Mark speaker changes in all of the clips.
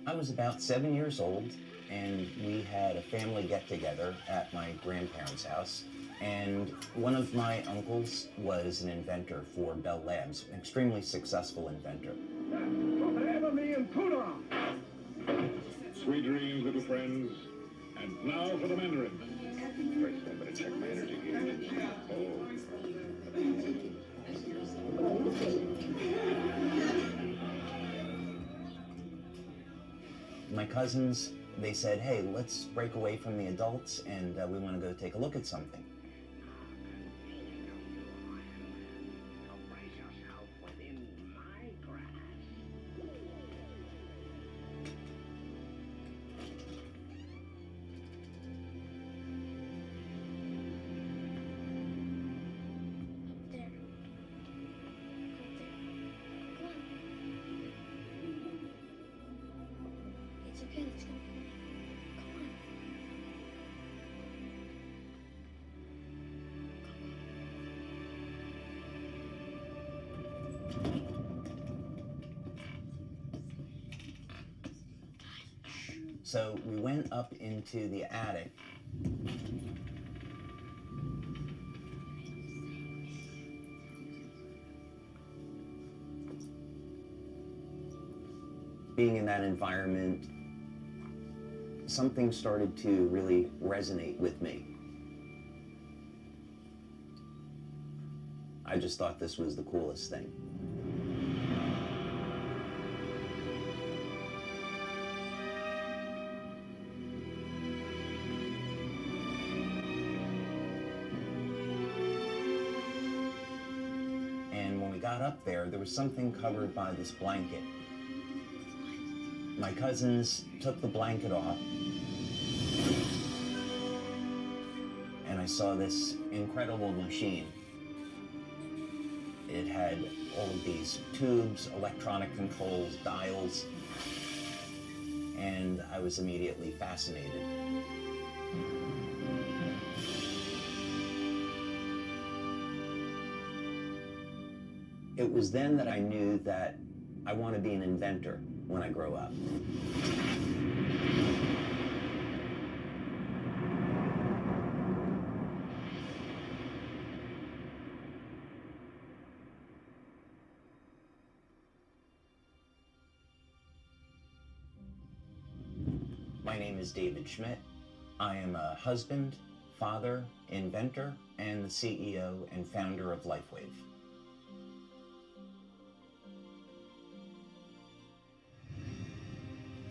Speaker 1: I was about 7 years old, and we had a family get-together at my grandparents' house. And one of my uncles was an inventor for Bell Labs, an extremely successful inventor.
Speaker 2: Sweet dreams, little friends. And now for the Mandarin. First, I better check my energy gauge.
Speaker 1: My cousins, they said, hey, let's break away from the adults and we want to go take a look at something. So we went up into the attic. Being in that environment, something started to really resonate with me. I just thought this was the coolest thing. And when we got up there was something covered by this blanket. My cousins took the blanket off, and I saw this incredible machine. It had all of these tubes, electronic controls, dials, and I was immediately fascinated. It was then that I knew that I want to be an inventor when I grow up. My name is David Schmidt. I am a husband, father, inventor, and the CEO and founder of LIFEWAVE.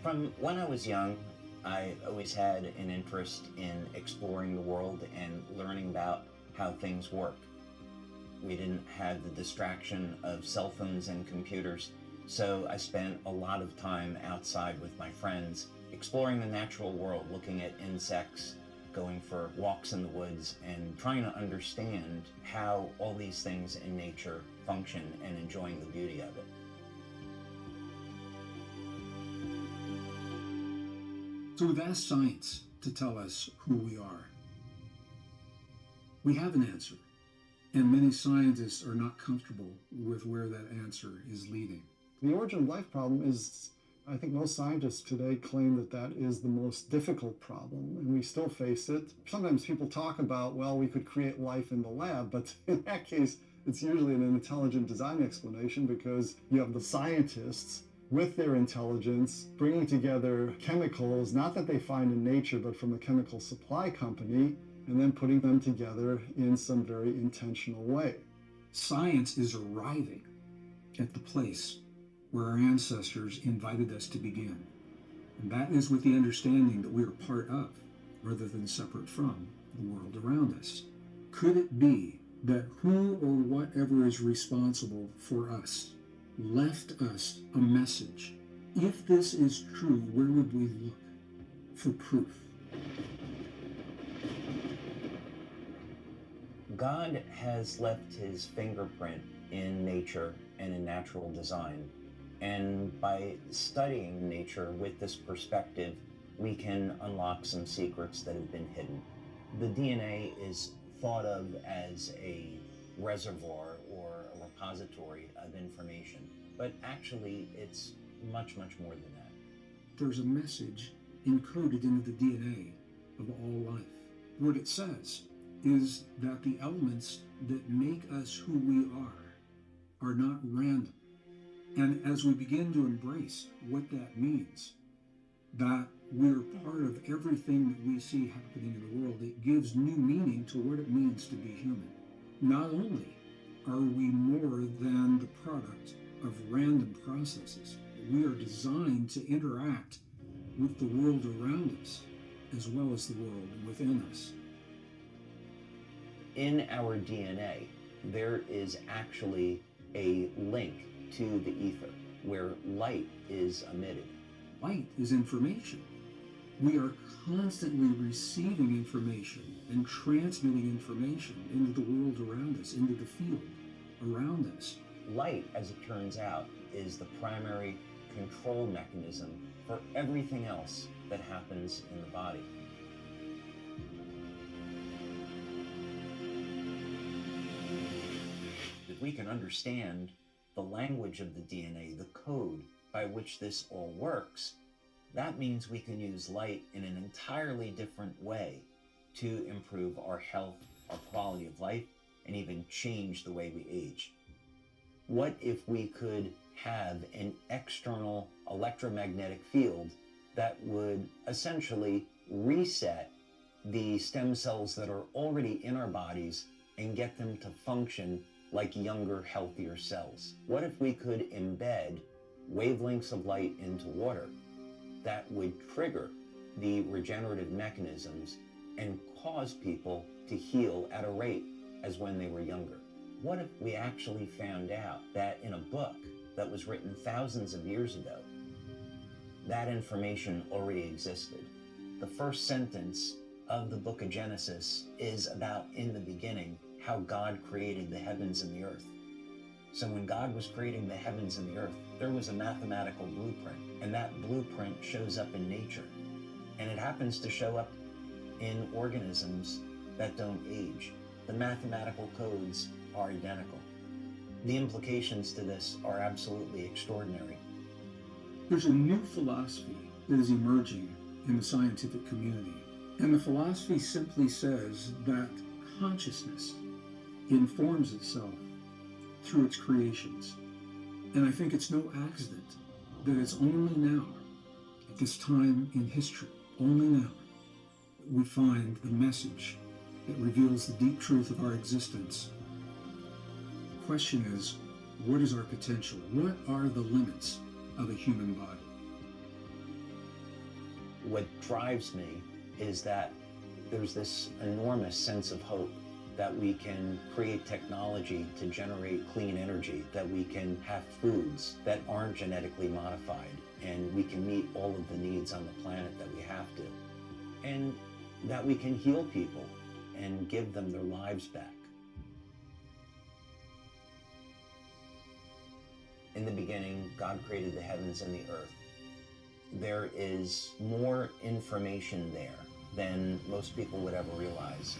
Speaker 1: From when I was young, I always had an interest in exploring the world and learning about how things work. We didn't have the distraction of cell phones and computers, so I spent a lot of time outside with my friends, exploring the natural world, looking at insects, going for walks in the woods, and trying to understand how all these things in nature function and enjoying the beauty of it.
Speaker 3: So we've asked science to tell us who we are. We have an answer, and many scientists are not comfortable with where that answer is leading.
Speaker 4: The origin of life problem is, I think most scientists today claim that that is the most difficult problem, and we still face it. Sometimes people talk about, well, we could create life in the lab, but in that case, it's usually an intelligent design explanation because you have the scientists with their intelligence, bringing together chemicals, not that they find in nature, but from a chemical supply company, and then putting them together in some very intentional way.
Speaker 3: Science is arriving at the place where our ancestors invited us to begin. And that is with the understanding that we are part of, rather than separate from, the world around us. Could it be that who or whatever is responsible for us left us a message? If this is true, where would we look for proof?
Speaker 1: God has left his fingerprint in nature and in natural design. And by studying nature with this perspective, we can unlock some secrets that have been hidden. The DNA is thought of as a reservoir or a repository of information, but actually it's much, much more than that.
Speaker 3: there's a message encoded into the DNA of all life. What it says is that the elements that make us who we are not random. And as we begin to embrace what that means, that we're part of everything that we see happening in the world, it gives new meaning to what it means to be human. Not only are we more than the product of random processes, we are designed to interact with the world around us as well as the world within us.
Speaker 1: In our DNA, there is actually a link to the ether where light is emitted.
Speaker 3: Light is information. We are constantly receiving information and transmitting information into the world around us, into the field around us.
Speaker 1: Light, as it turns out, is the primary control mechanism for everything else that happens in the body. If we can understand the language of the DNA, the code by which this all works, that means we can use light in an entirely different way to improve our health, our quality of life, and even change the way we age. What if we could have an external electromagnetic field that would essentially reset the stem cells that are already in our bodies and get them to function like younger, healthier cells? What if we could embed wavelengths of light into water that would trigger the regenerative mechanisms and cause people to heal at a rate as when they were younger? What if we actually found out that in a book that was written thousands of years ago, that information already existed? The first sentence of the book of Genesis is about, in the beginning, how God created the heavens and the earth. So when God was creating the heavens and the earth, there was a mathematical blueprint, and that blueprint shows up in nature. And it happens to show up in organisms that don't age. The mathematical codes are identical. The implications to this are absolutely extraordinary.
Speaker 3: There's a new philosophy that is emerging in the scientific community. And the philosophy simply says that consciousness informs itself through its creations. And I think it's no accident that it's only now, at this time in history, only now, that we find the message that reveals the deep truth of our existence. The question is, what is our potential? What are the limits of a human body?
Speaker 1: What drives me is that there's this enormous sense of hope that we can create technology to generate clean energy, that we can have foods that aren't genetically modified, and we can meet all of the needs on the planet that we have to, and that we can heal people and give them their lives back. In the beginning, God created the heavens and the earth. There is more information there than most people would ever realize.